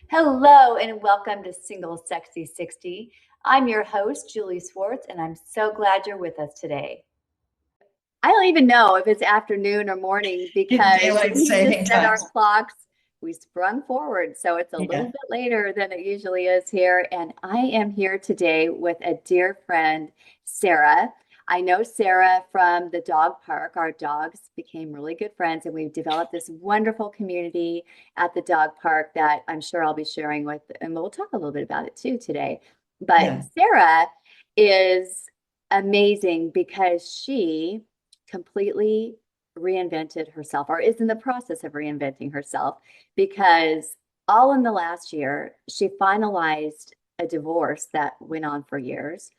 Hello and welcome to SingleSexy&Sixty. I'm your host, Julie Swartz, and I'm so glad you're with us today. I don't even know if it's afternoon or morning because Daylight we saving just set time. our clocks. We sprung forward, so it's a little Yeah. bit later than it usually is here. And I am here today with a dear friend, Sarah. I know Sarah from the dog park. Our dogs became really good friends, and we've developed this wonderful community at the dog park that I'm sure I'll be sharing with, and we'll talk a little bit about it too today. But Yeah. Sarah is amazing because she completely reinvented herself or is in the process of reinventing herself because all in the last year, she finalized a divorce that went on for years.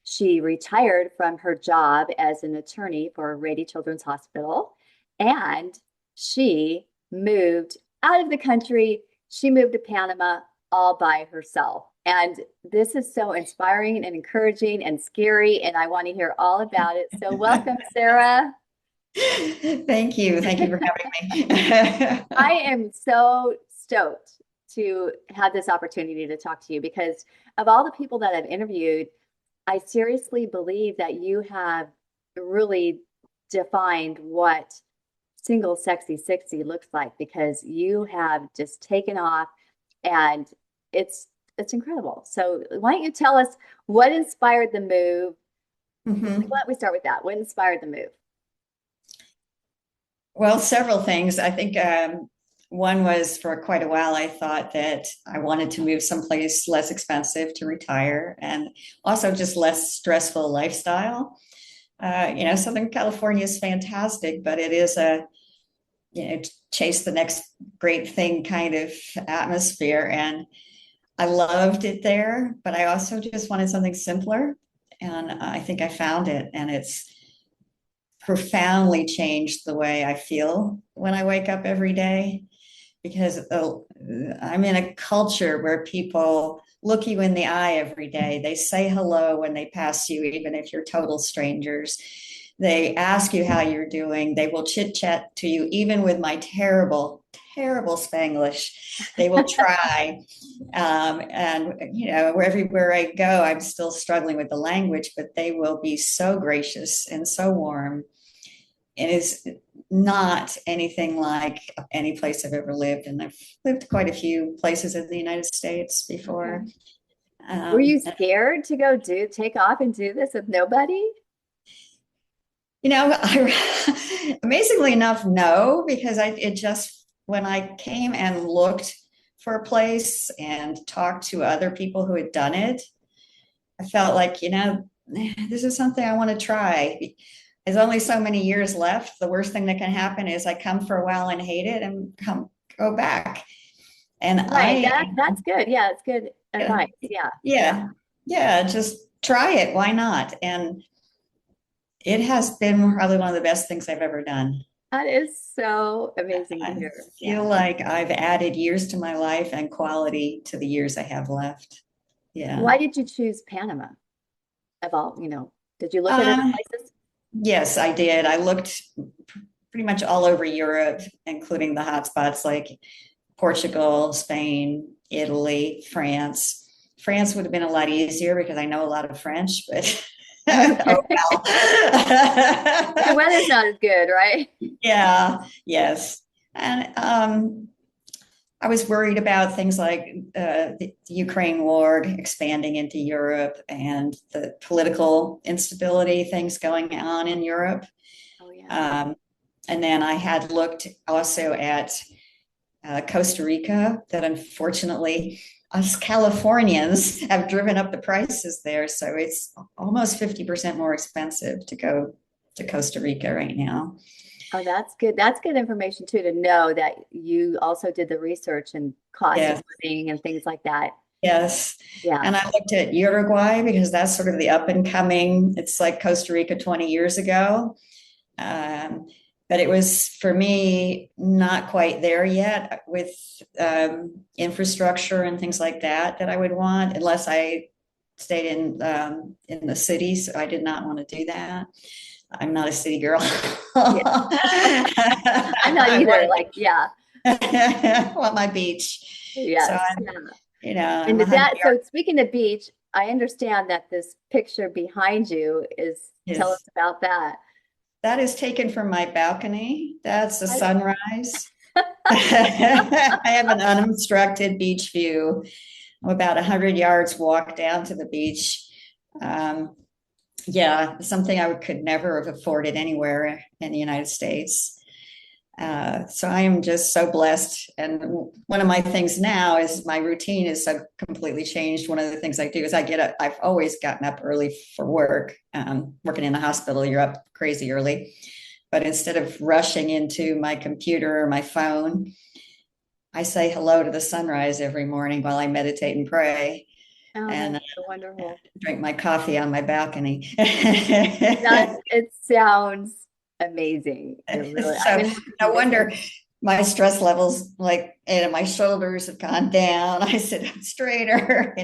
She retired from her job as an attorney for Rady Children's Hospital and she moved out of the country. She moved to Panama all by herself. And this is so inspiring and encouraging and scary. And I want to hear all about it. So, welcome, Sarah. Thank you. Thank you for having me. I am so stoked to have this opportunity to talk to you because of all the people that I've interviewed, I seriously believe that you have really defined what SingleSexy&Sixty looks like because you have just taken off and it's it's incredible. So why don't you tell us what inspired the move? Why Mhm. don't we start with that? What inspired the move? Well, several things. I think one was for quite a while, I thought that I wanted to move someplace less expensive to retire and also just less stressful lifestyle. Southern California is fantastic, but it is chase the next great thing kind of atmosphere. And I loved it there, but I also just wanted something simpler. And I think I found it. And it's profoundly changed the way I feel when I wake up every day because I'm in a culture where people look you in the eye every day. They say hello when they pass you, even if you're total strangers. They ask you how you're doing. They will chit chat to you, even with my terrible, terrible Spanglish. They will try. Everywhere I go, I'm still struggling with the language, but they will be so gracious and so warm. It is not anything like any place I've ever lived. And I've lived quite a few places in the United States before. Okay. Were you And, scared to go take off and do this with nobody? amazingly enough, no, because when I came and looked for a place and talked to other people who had done it, I felt like, this is something I want to try. There's only so many years left. The worst thing that can happen is I come for a while and hate it and go back. And Right. That's good. Yeah, it's good yeah, advice. Yeah. Yeah. yeah, yeah, just try it. Why not? And it has been probably one of the best things I've ever done. That is so amazing to I hear. Yeah. feel like I've added years to my life and quality to the years I have left. Yeah. Why did you choose Panama of all, did you look at other Um, places? yes, I did. I looked pretty much all over Europe, including the hotspots like Portugal, Spain, Italy, France. France would have been a lot easier because I know a lot of French, but Okay. oh The well. weather's not as good, right? Yeah, yes. And I was worried about things like the Ukraine war expanding into Europe and the political instability, things going on in Europe. Oh yeah. Um, and then I had looked also at Costa Rica, that unfortunately us Californians have driven up the prices there. So it's almost 50% more expensive to go to Costa Rica right now. Oh, that's good. That's good information too to know that you also did the research and cost of Yes. living and things like that. Yes. Yeah. And I looked at Uruguay because that's sort of the up and coming. It's like Costa Rica 20 years ago. Um, but it was for me not quite there yet with infrastructure and things like that I would want unless I stayed in the city. So I did not want to do that. I'm not a city girl. Yeah. I'm not I either. Like, yeah. want my beach. So Yes. I'm, Yeah. I'm And 100 that, so speaking of beach, I understand that this picture behind you is, tell us yards. about that. That is taken from my balcony. That's the I- sunrise. I have an unobstructed beach view. I'm about 100 yards walk down to the beach. Um, yeah, something I could never have afforded anywhere in the United States. So I am just so blessed. And one of my things now is my routine is so completely changed. One of the things I do is I get up, I've always gotten up early for work. Working in the hospital, you're up crazy early. But instead of rushing into my computer or my phone, I say hello to the sunrise every morning while I meditate and pray Oh, and that's so wonderful. drink my coffee on my balcony. It sounds amazing. It really, I've So been looking no into wonder my stress levels, like, my shoulders have gone down. I sit up straighter,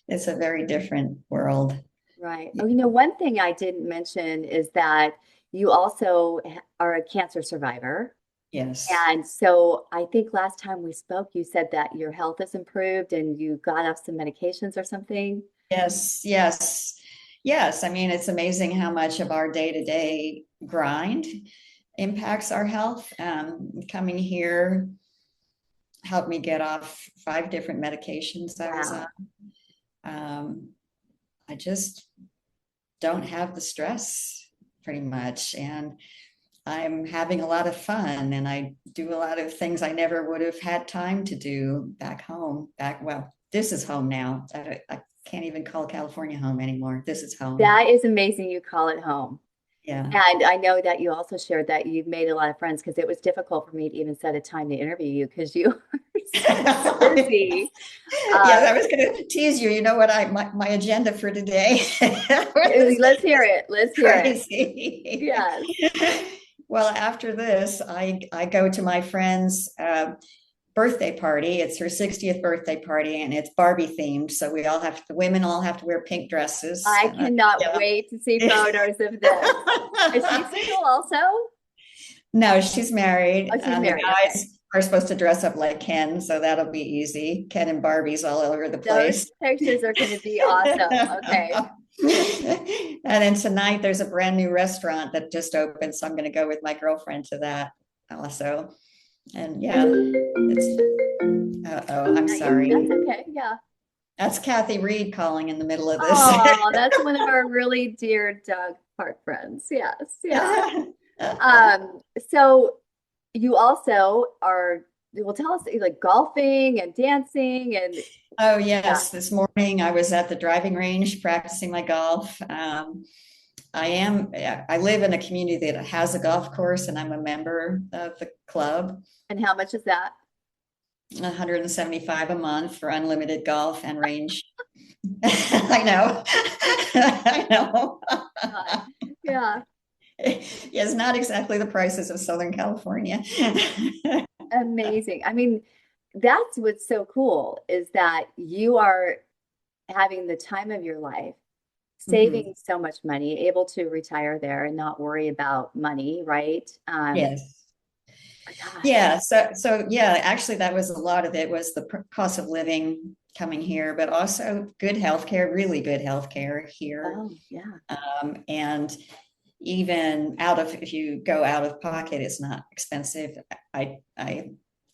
it's a very different world. right. Oh, one thing I didn't mention is that you also are a cancer survivor. Yes. And so I think last time we spoke, you said that your health has improved and you got off some medications or something. Yes. Yes. Yes. I mean, it's amazing how much of our day-to-day grind impacts our health. Coming here helped me get off 5 different medications I was on. Wow. Um, I just don't have the stress pretty much. And I'm having a lot of fun and I do a lot of things I never would have had time to do back home. Well, this is home now. I can't even call California home anymore. This is home. That is amazing you call it home. Yeah. And I know that you also shared that you've made a lot of friends because it was difficult for me to even set a time to interview you because you are so busy. Yes, Uh, I was going to tease you. You know what? My agenda for today was let's hear it. Let's hear it. crazy. Yes. Well, after this, I go to my friend's birthday party. It's her 60th birthday party, and it's Barbie themed. So the women all have to wear pink dresses. I And cannot yeah. wait to see photos of this. Is she single also? No, she's married. Oh, she's The married. Okay. guys are supposed to dress up like Ken, so that'll be easy. Ken and Barbie's all over the Those place. pictures are going to be awesome. Okay. And then tonight there's a brand new restaurant that just opened, so I'm going to go with my girlfriend to that also. And yeah, I'm That's sorry. okay. Yeah. That's Kathy Reed calling in the middle of this. Oh, that's one of our really dear dog park friends. Yes. Yeah. So you also are, well, tell us like golfing and dancing and Oh, yeah. yes. This morning I was at the driving range practicing my golf. I live in a community that has a golf course and I'm a member of the club. And how much is that? 175 a month for unlimited golf and range. I know. I know. God. Yeah. Yes, not exactly the prices of Southern California. Amazing. I mean, that's what's so cool is that you are having the time of your life, Mhm. saving so much money, able to retire there and not worry about money, right? Yes. Gosh, Yeah. So yeah, actually that was a lot of it was the cost of living coming here, but also good healthcare, really good healthcare here. oh yeah. And even if you go out of pocket, it's not expensive. I I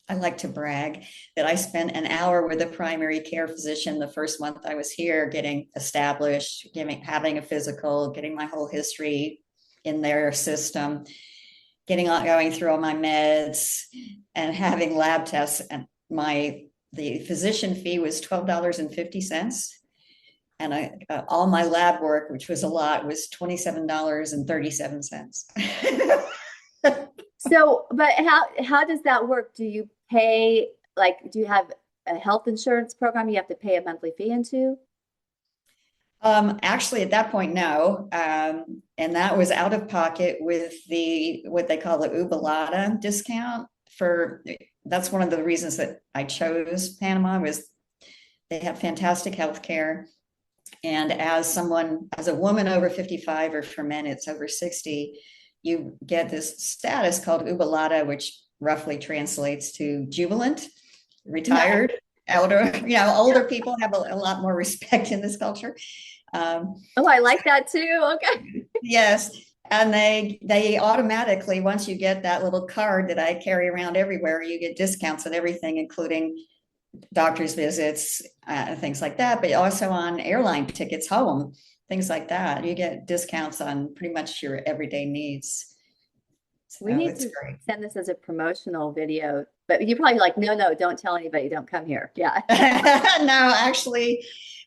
I like to brag that I spent an hour with a primary care physician the first month I was here, getting established, having a physical, getting my whole history in their system, going through all my meds, and having lab tests. And the physician fee was $12.50, and all my lab work, which was a lot, was $27.37. So, but how does that work? Do you pay like do you have a health insurance program you have to pay a monthly fee into? Actually, at that point, no. And that was out of pocket with what they call the Ubalata discount. That's one of the reasons that I chose Panama was they have fantastic health care. And as a woman over 55, or for men, it's over 60, you get this status called Ubalata, which roughly translates to jubilant, Nice. retired, elder, older people have a lot more respect in this culture. Um, Oh, I like that too. Okay. yes. And they automatically, once you get that little card that I carry around everywhere, you get discounts on everything, including doctor's visits, things like that, but also on airline tickets home, things like that. You get discounts on pretty much your everyday needs. So We need it's to great. send this as a promotional video, but you're probably like, no, no, don't tell anybody, don't come here. Yeah. No, actually,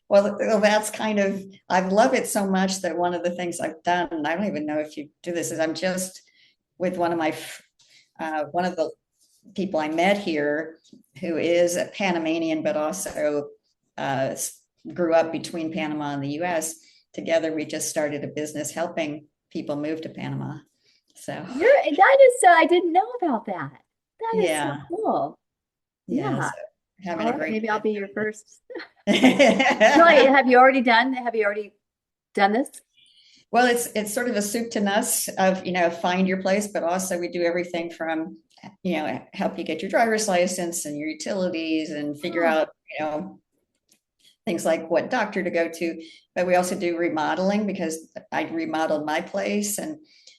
well, that's kind of, I love it so much that one of the things I've done, and I don't even know if you do this, is I'm just with one of the people I met here who is a Panamanian, but also uh, grew up between Panama and the US. Together, we just started a business helping people move to Panama. So, That is so, I didn't know about that. That is so yeah, cool. yeah, Yeah. so having All a right. great Maybe I'll be your first. Really, time. have you already done this? Well, it's sort of a soup to nuts of, find your place, but also we do everything from, help you get your driver's license and your utilities and figure Oh, out, things like what doctor to go to. But we also do remodeling because I remodeled my place and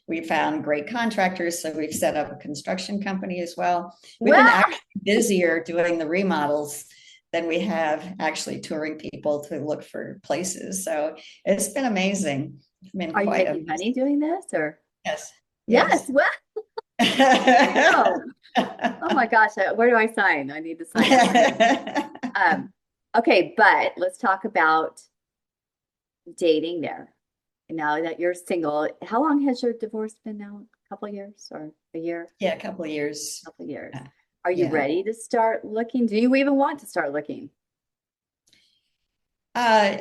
we found great contractors. So we've set up a construction company as well. We've been well, actually busier doing the remodels than we have actually touring people to look for places. So it's been amazing. It's been are you quite making amazing. money doing this or? Yes. Yes. Yes. Well, oh, oh my gosh. Where do I sign? I need to sign up for this. Um, okay, but let's talk about dating there. Now that you're single, how long has your divorce been now? A couple of years or a year? Yeah, a couple of years. A couple of years. Uh, Are you Yeah. ready to start looking? Do you even want to start looking? Uh,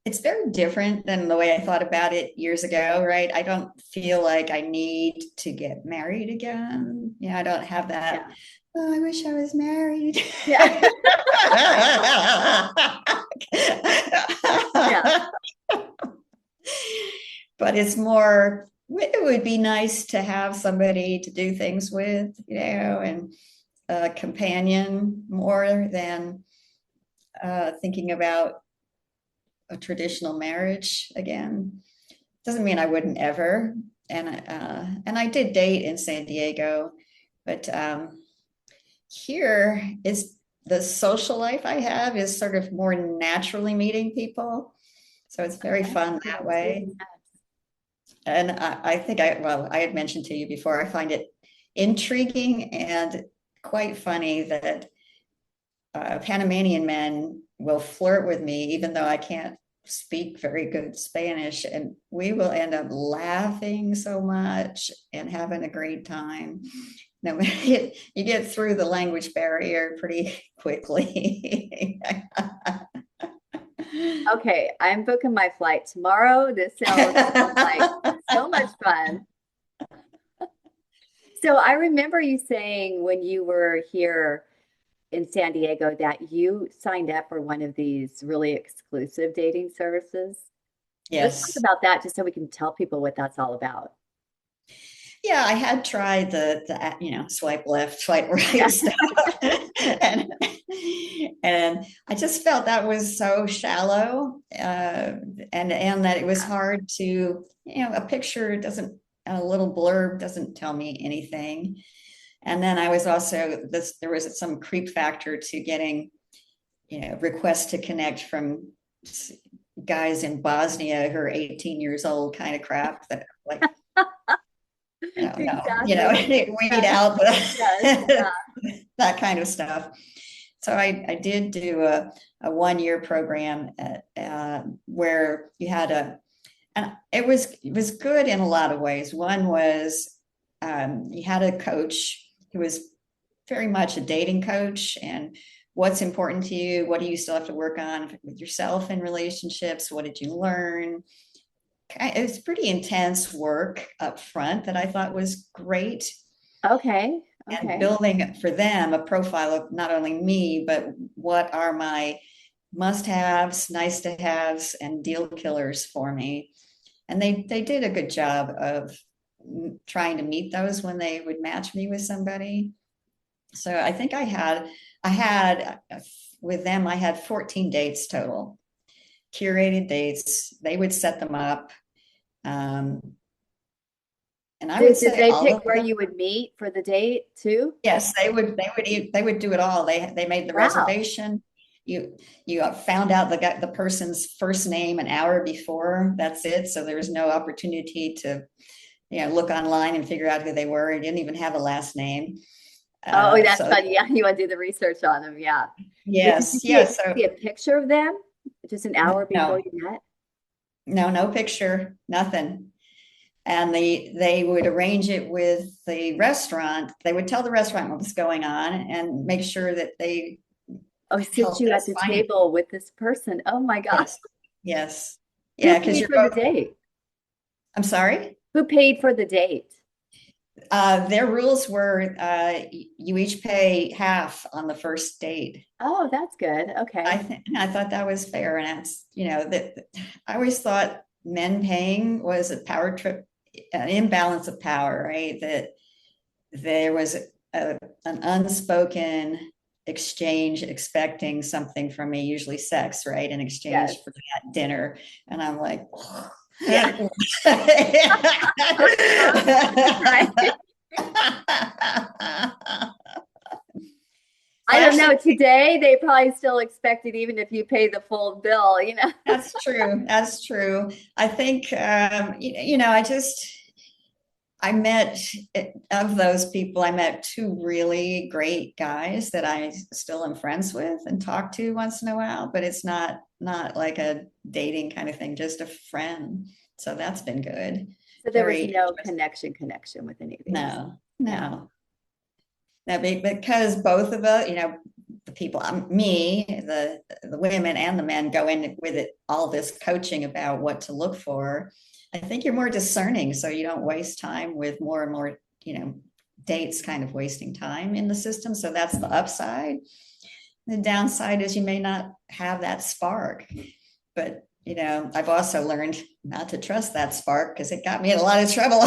it's very different than the way I thought about it years ago, right? I don't feel like I need to get married again. I don't have that. Yeah. Oh, I wish I was married. Yeah. Yeah. But it's more, it would be nice to have somebody to do things with, and a companion more than thinking about a traditional marriage again. Doesn't mean I wouldn't ever. And I did date in San Diego, but here is the social life I have is sort of more naturally meeting people. So it's very I fun see that that too. way. And I think I had mentioned to you before, I find it intriguing and quite funny that Panamanian men will flirt with me, even though I can't speak very good Spanish, and we will end up laughing so much and having a great time. No, you get through the language barrier pretty quickly. Okay, I'm booking my flight tomorrow. This sounds like so much fun. So I remember you saying when you were here in San Diego that you signed up for one of these really exclusive dating services. Let's talk Yes. about that just so we can tell people what that's all about. Yeah, I had tried the swipe left, swipe right Yeah. stuff, and and I just felt that was so shallow, and that it was hard to, a picture doesn't, a little blurb doesn't tell me anything. And then I was also there was some creep factor to getting, requests to connect from guys in Bosnia who are 18 years old, kind of crap that like, no, Exactly. weed Yes. out Yes. the, Yeah. that kind of stuff. So I did do a 1 year program where you had and it was good in a lot of ways. One was you had a coach who was very much a dating coach, and what's important to you, what do you still have to work on with yourself in relationships, what did you learn. It was pretty intense work up front that I thought was great, Okay. and Okay. building for them a profile of not only me, but what are my must haves, nice to haves, and deal killers for me. And they did a good job of trying to meet those when they would match me with somebody. So I think I had with them, I had 14 dates total, curated dates. They would set them up. Um, and I would Did say they all pick of where them. you would meet for the date too? Yes, they would do it all. They made the Wow. reservation. You found out the person's first name an hour before. That's it. So there was no opportunity to, look online and figure out who they were. You didn't even have a last name. Oh, that's So funny. Yeah, you want to do the research on them. Yeah. But did you yes, see yes. it? So See a picture of them just an hour before no, you met? no picture, nothing. And they would arrange it with the restaurant. They would tell the restaurant what was going on and make sure that they Oh, sit helped you at us the find. table with this person. Oh my God. Yes, yes, Who yeah. Because paid you're for the both. date? I'm sorry. Who paid for the date? Their rules were you each pay half on the first date. Oh, that's good. Okay. I thought that was fair, and that's that I always thought men paying was a power trip, an imbalance of power, right? That there was an unspoken exchange expecting something from me, usually sex, right? In Yes. exchange for that dinner. And I'm like, Yeah. Right. So I don't actually, know. Today, they probably still expect it, even if you pay the full bill, you know? that's true. That's true. I think, I met of those people, I met two really great guys that I still am friends with and talk to once in a while, but it's not like a dating kind of thing, just a friend. So that's been good. So there was Very no interesting. connection with any of these. No, Yeah. no. Now, because both of us, the people, me, the women and the men go in with it, all this coaching about what to look for. I think you're more discerning, so you don't waste time with more and more, dates kind of wasting time in the system. So that's the upside. The downside is you may not have that spark. But I've also learned not to trust that spark because it got me in a lot of trouble.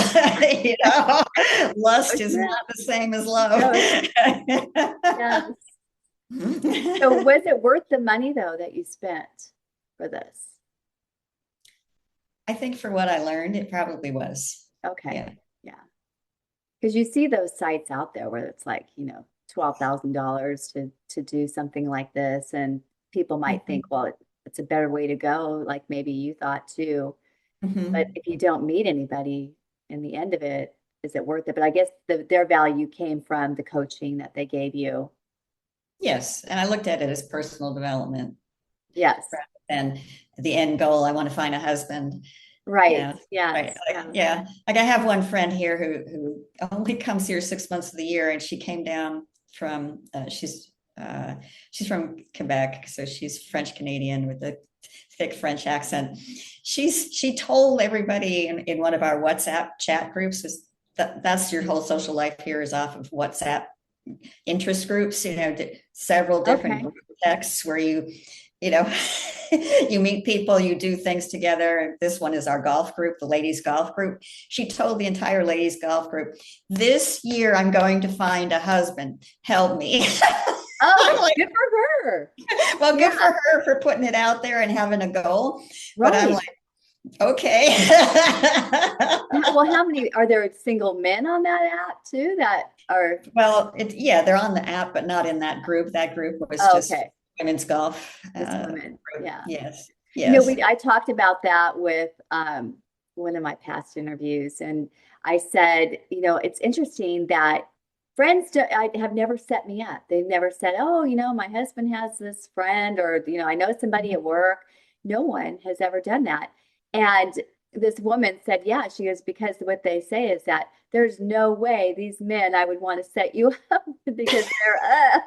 you know, Oh, lust is yeah. not the same as love. No, yes. So was it worth the money though that you spent for this? I think for what I learned, it probably was. Okay. Yeah. Yeah. Because you see those sites out there where it's like, $12,000 to do something like this. And people might Mhm. think, well, it's a better way to go, like maybe you thought too. But Mhm. if you don't meet anybody in the end of it, is it worth it? But I guess their value came from the coaching that they gave you. Yes. And I looked at it as personal development Yes. rather than the end goal. I want to find a husband. Right. Yeah. Right. Yes. Yeah. Yeah. Like I have one friend here who only comes here 6 months of the year, and she came down from she's from Quebec, so she's French Canadian with a thick French accent. She told everybody in one of our WhatsApp chat groups is that's your whole social life here is off of WhatsApp interest groups, several different Okay. group texts where you know, you meet people, you do things together. This one is our golf group, the ladies' golf group. She told the entire ladies' golf group, this year I'm going to find a husband. Help me. Oh, I'm like, good for her. well, good for Yeah. her for putting it out there and having a goal. But I'm Right. like, okay. Well, how many are there single men on that app too that are Well, yeah, they're on the app, but not in that group. That group was oh, just okay, women's golf just women. group. Yeah. Yes, We yes. I talked about that with one of my past interviews, and I said, it's interesting that friends I have never set me up. They've never said, oh, my husband has this friend, or I know somebody at work. No one has ever done that. And this woman said, yeah, she goes, because what they say is that there's no way these men I would want to set you up with because they're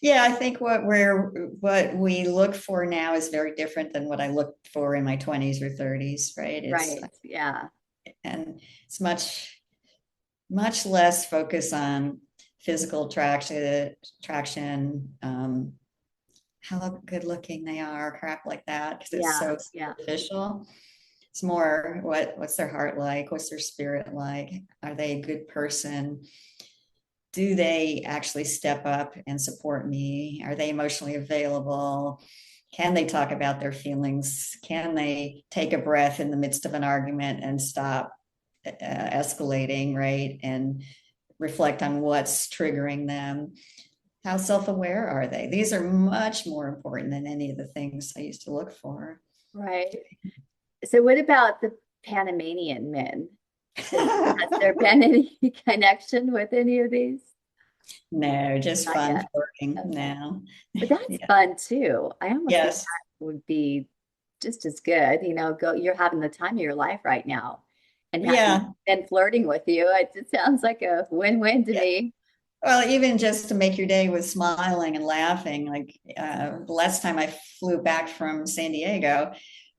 Yeah, I think what we look for now is very different than what I looked for in my 20s or 30s, right? right. Yeah. And it's much less focus on physical attraction, how good looking they are, crap like that, because it's Yeah. so Yeah. superficial. It's more what's their heart like? What's their spirit like? Are they a good person? Do they actually step up and support me? Are they emotionally available? Can they talk about their feelings? Can they take a breath in the midst of an argument and stop escalating, right? And reflect on what's triggering them. How self-aware are they? These are much more important than any of the things I used to look for. Right. So what about the Panamanian men? Has there been any connection with any of these? No, just Not fun yet. flirting Okay. now. But that's Yeah. fun too. I almost think Yes. that would be just as good. You're having the time of your life right now and having Yeah. been flirting with you. It just sounds like a win-win to Yeah. me. Well, even just to make your day with smiling and laughing. Like the last time I flew back from San Diego,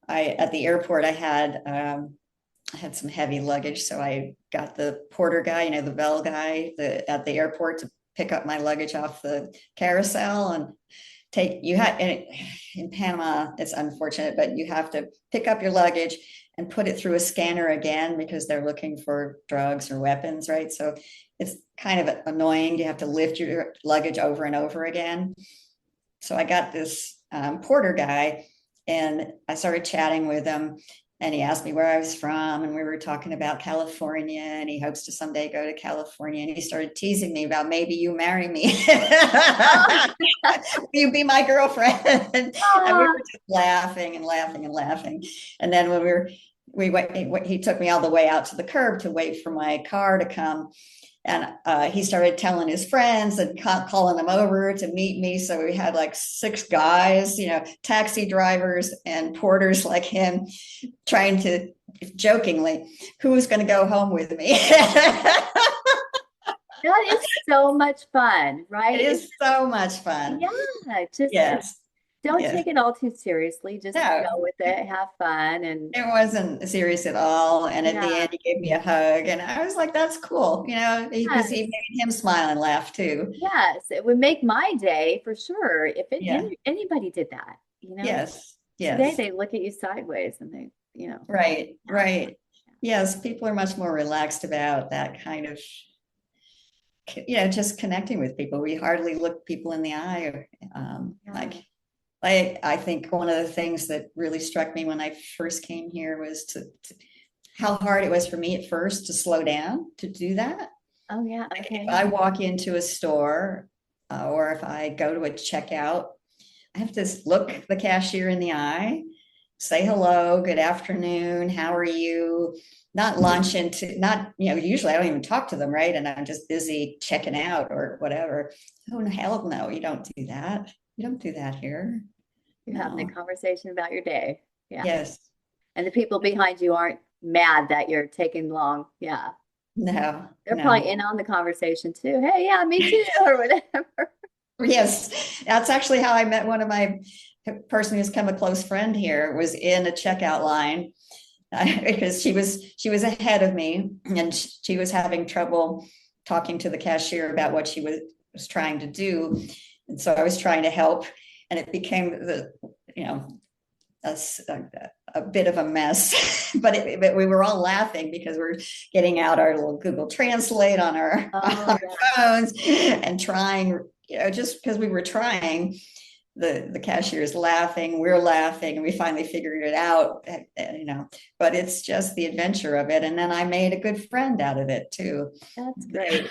I at the airport I had some heavy luggage, so I got the porter guy, the bell guy, at the airport to pick up my luggage off the carousel and take you had in Panama. It's unfortunate, but you have to pick up your luggage and put it through a scanner again because they're looking for drugs or weapons, right? So it's kind of annoying. You have to lift your luggage over and over again. So I got this porter guy and I started chatting with him and he asked me where I was from and we were talking about California and he hopes to someday go to California and he started teasing me about maybe you marry me. Oh, Will you be my girlfriend? And we oh, were just laughing and laughing and laughing. And then when we went, he took me all the way out to the curb to wait for my car to come and he started telling his friends and calling them over to meet me. So we had like 6 guys, taxi drivers and porters like him trying to jokingly, who was going to go home with me? It that is so much fun, right? is so much fun. Yeah, just Yes. don't Yes. take it all too seriously. Just go No, with it, have fun, and it wasn't serious at all. And at the yeah, end, he gave me a hug, and I was like, "That's cool," because he yes, made him smile and laugh too. yes, it would make my day for sure if Yeah. anybody did that. Yes. Today Yes. they look at you sideways and Right. yeah, Right. Yes. People are much more relaxed about that kind of, just connecting with people. We hardly look people in the eye. Or, yeah. I think one of the things that really struck me when I first came here was how hard it was for me at first to slow down to do that. Oh yeah, Like if okay. I walk into a store or if I go to a checkout, I have to look the cashier in the eye, say hello, good afternoon, how are you? Not launch into, not, usually I don't even talk to them, right? And I'm just busy checking out or whatever. Oh, no, hell no, you don't do that. You don't do that here. You're having a No. conversation about your day. Yeah. Yes. And the people behind you aren't mad that you're taking long. Yeah. No, They're probably no. in on the conversation too. Hey, yeah, me too, or whatever. Yes, that's actually how I met one of my person who's come a close friend here was in a checkout line because she was ahead of me and she was having trouble talking to the cashier about what she was trying to do. And so I was trying to help and it became you know, a, a bit of a mess, but we were all laughing because we're getting out our little Google Translate on our, on Oh our phones and trying, just because we were trying, the cashier is laughing, we're laughing, and we finally figured it out, but it's just the adventure of it. And then I made a good friend out of it too. that's great.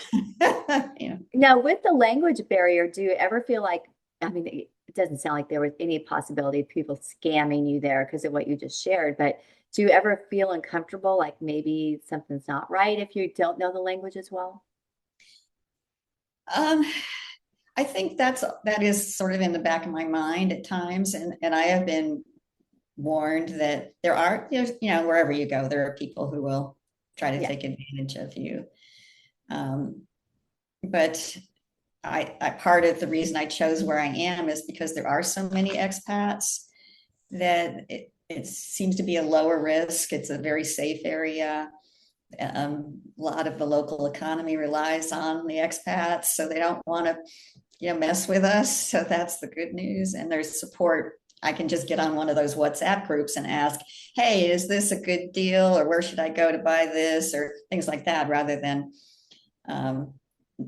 Yeah. Now, with the language barrier, do you ever feel like, I mean, it doesn't sound like there was any possibility of people scamming you there because of what you just shared, but do you ever feel uncomfortable, like maybe something's not right if you don't know the language as well? Um, I think that is sort of in the back of my mind at times, and I have been warned that there are, wherever you go, there are people who will try to Yeah. take advantage of you. Um, but I part of the reason I chose where I am is because there are so many expats that it seems to be a lower risk. It's a very safe area. A lot of the local economy relies on the expats, so they don't want to, mess with us. So that's the good news. And there's support I can just get on one of those WhatsApp groups and ask, hey, is this a good deal? Or where should I go to buy this? Or things like that, rather than um,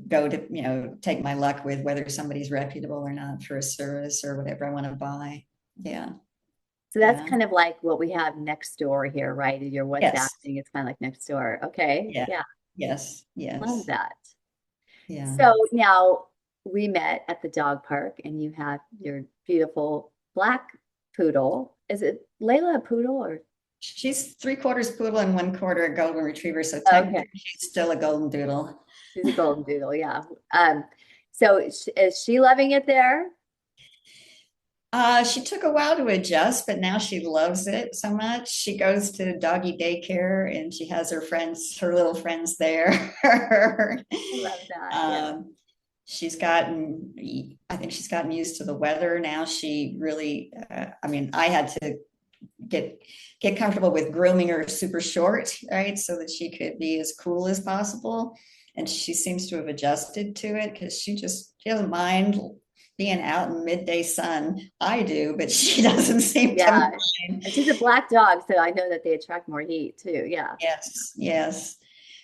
go to, take my luck with whether somebody's reputable or not for a service or whatever I want to buy. Yeah. So that's Yeah. kind of like what we have next door here, right? Your WhatsApp Yes. thing, it's kind of like next door. Okay. Yeah. Yeah. Yes. Love Yes. that. Yeah. So now we met at the dog park and you have your beautiful black poodle. Is it Layla a poodle or? She's 3/4 poodle and 1/4 a golden retriever. So Okay. technically she's still a golden doodle. She's a golden doodle. Yeah. Um, so is she loving it there? She took a while to adjust, but now she loves it so much. She goes to doggy daycare and she has her little friends there. I love that. Yeah. um, I think she's gotten used to the weather now. She really, I mean, I had to get get comfortable with grooming her super short, right, so that she could be as cool as possible. And she seems to have adjusted to it because she doesn't mind being out in midday sun. I do, but she doesn't seem to Yeah. mind. And she's a black dog, so I know that they attract more heat too. Yeah. Yes, yes.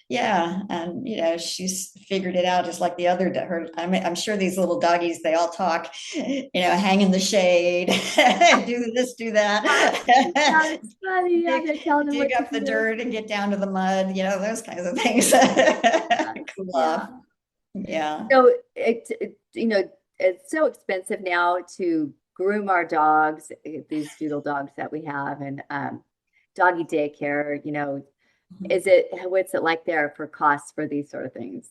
Yeah, and she's figured it out just like the other her. I'm sure these little doggies, they all talk, hang in the shade, do this, do that, That's funny. Yeah, dig, they're telling them dig what to up the do. dirt and get down to the mud, those kinds of things. Cool Yeah. off. Yeah. So it's so expensive now to groom our dogs, these doodle dogs that we have, and doggy daycare. What's it like there for costs for these sort of things?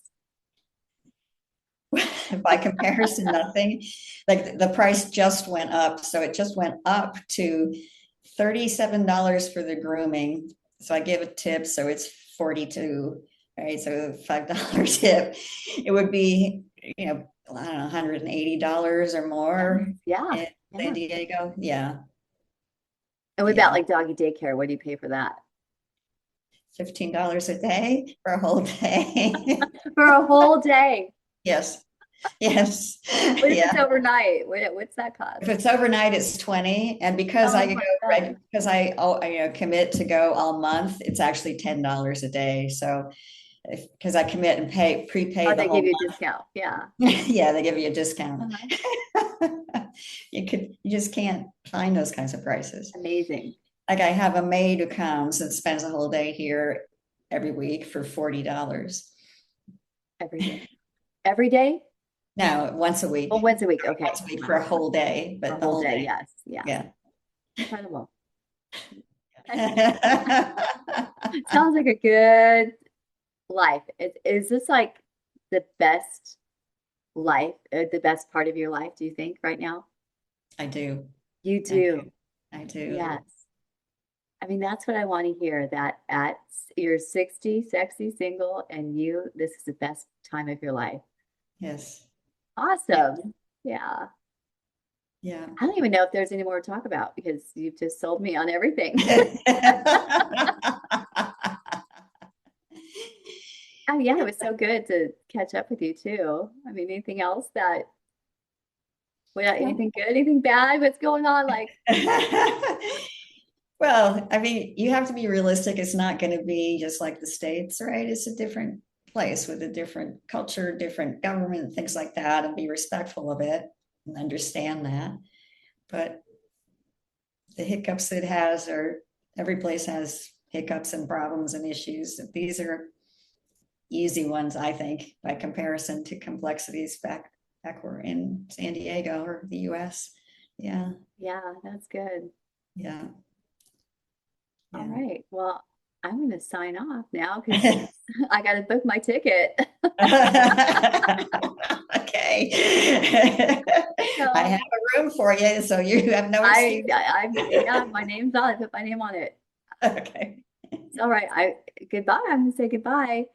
By comparison, nothing. Like the price just went up. So it just went up to $37 for the grooming. So I give a tip. So it's 42, right? So $5 tip. It would be, I don't know, $180 or more Yeah. in San Yeah. Diego. Yeah. And what about Yeah. like doggy daycare? What do you pay for that? $15 a day for a whole day. For a whole day. Yes. Yes. What if it's Yeah. overnight? What's that cost? If it's overnight, it's 20. And because Oh I go my God. because commit to go all month, it's actually $10 a day. So because I commit and prepay Oh, the they give whole you a discount. Yeah. month. Yeah, they give you a discount. Uh-huh. You just can't find those kinds of prices. Amazing. Like I have a maid who comes and spends a whole day here every week for $40. Every day. Every day? No, once a Well, week. once a week. Okay. Once a week for Wow. a whole day, For a but the whole whole day. day. Yes. Yeah. Yeah. Incredible. Sounds like a good life. Is this like the best life, the best part of your life, do you think, right now? I do. You I do. do. I do. Yes. I mean, that's what I want to hear, that at you're 60, sexy, single, and this is the best time of your life. Yes. Yeah. Awesome. Yeah. Yeah. I don't even know if there's any more to talk about because you've just sold me on everything. Oh, yeah, it was so good to catch up with you too. I mean, anything else anything good, anything bad? What's going on? Like, Well, I mean, you have to be realistic. It's not going to be just like the States, right? It's a different place with a different culture, different government, things like that, and be respectful of it and understand that. But the hiccups it has are every place has hiccups and problems and issues. These are easy ones, I think, by comparison to complexities back we're in San Diego or the US. Yeah, yeah, that's good. yeah, All yeah. right. Well, I'm going to sign off now because I got to book my ticket. Okay. I So have a room for you, so you have no excuse. yeah, my name's on it. I put my name on it. Okay. It's all right. Goodbye. I'm going to say goodbye.